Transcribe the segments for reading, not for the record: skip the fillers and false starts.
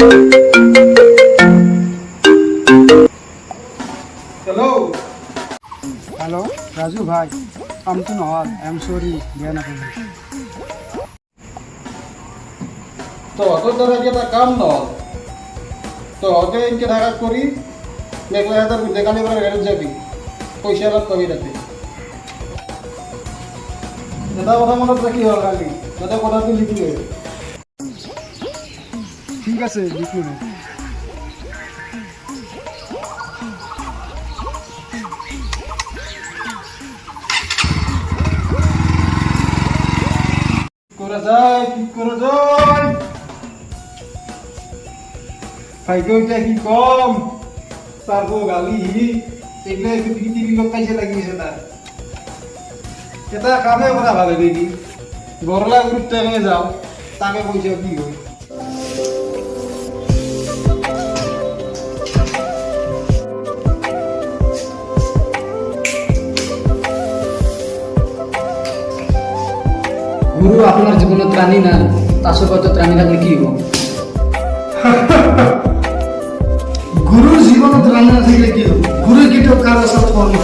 Hello hello Raju भाई काम तो नहल आई एम सॉरी बेয়া নাপাবি তহঁতৰ দ্বাৰা কি এটা কাম নহ'ল তহঁতে এনেকৈ থাকাত কৰি মেঘলা হাতৰ পিন্ধে কালি পৰা গাড়ীত যাবি পইচা অলপ পাবি তাতে এটা কথা মনত ৰাখি হ'ল কালি যাতে কথাটো লিখি লৈ ঠিক আছে লিখো রে করা যায় কি করা যায় ভাইকে ওইটা কি কম তারপর গালি এগুলো একটু পৃথিবীর লোক কাছে লাগিয়েছে তার এটা কামে করা ভালো দেখি গরলা গুরুত্ব নিয়ে যাও তাকে পয়সা কি হয় গুরু আপনার জীবনে ত্রাণী না তাসবত ত্রাণী লাগলে কি হবো গুরুর জীবনত রান্না না থাকলে কি হবে গুরু কেটেও কার আসল কর্ম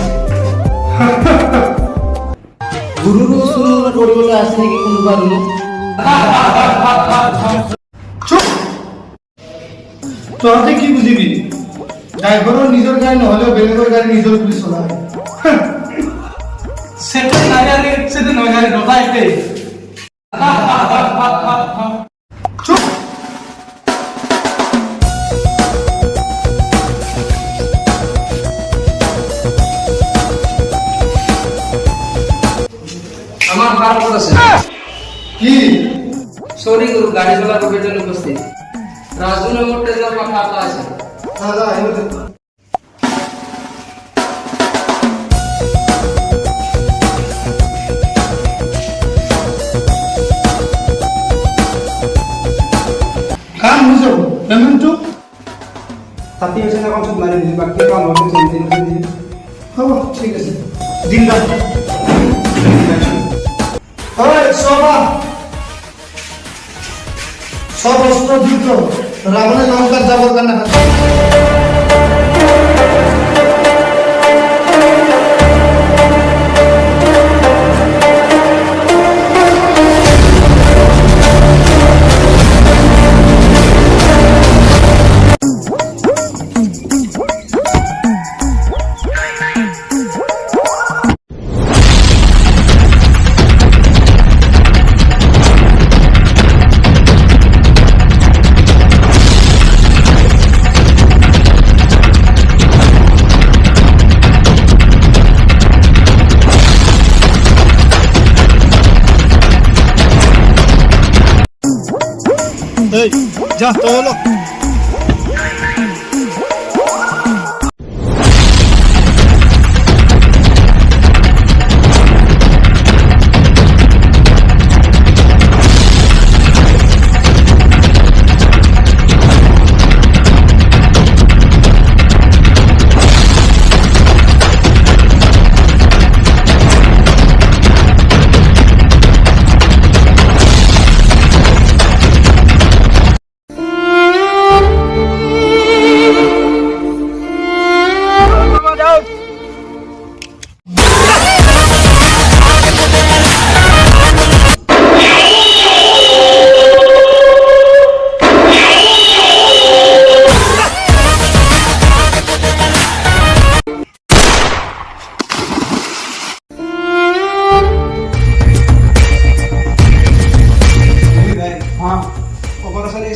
গুরুর শুনুন পড়িবলৈ আছে নাকি কোনোবা রুম চুপ তহঁতে কি বুঝিবি ড্রাইভারের নিজের গাড়ি নহলেও বেলেগের গাড়ি নিজের পুলিশ চলায় সেটা নাগারে সেটা নাগারে দতাইতে চুপ আমার বার আছে কি সরি গুরু গাড়ি চালানোর জন্য উপস্থিত রাজু নম্বরটা যা পাকা আছে দাদা এবার কাম হয়ে যাব পেমেন্ট তাতে এসে না কম মারি দিবি বাকি কাম হবে দিন দিন হব ঠিক আছে দিন রাত ওই সবা সব অস্ত্র যুদ্ধ রাবণের লঙ্কার যাবর কান্না এই যা তো হলো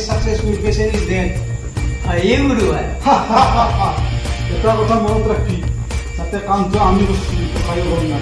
successful patient is dead. এই গুরু ভাই এটা কথা মনত রাখবি যাতে কামটো আমি করছি তো কাইও না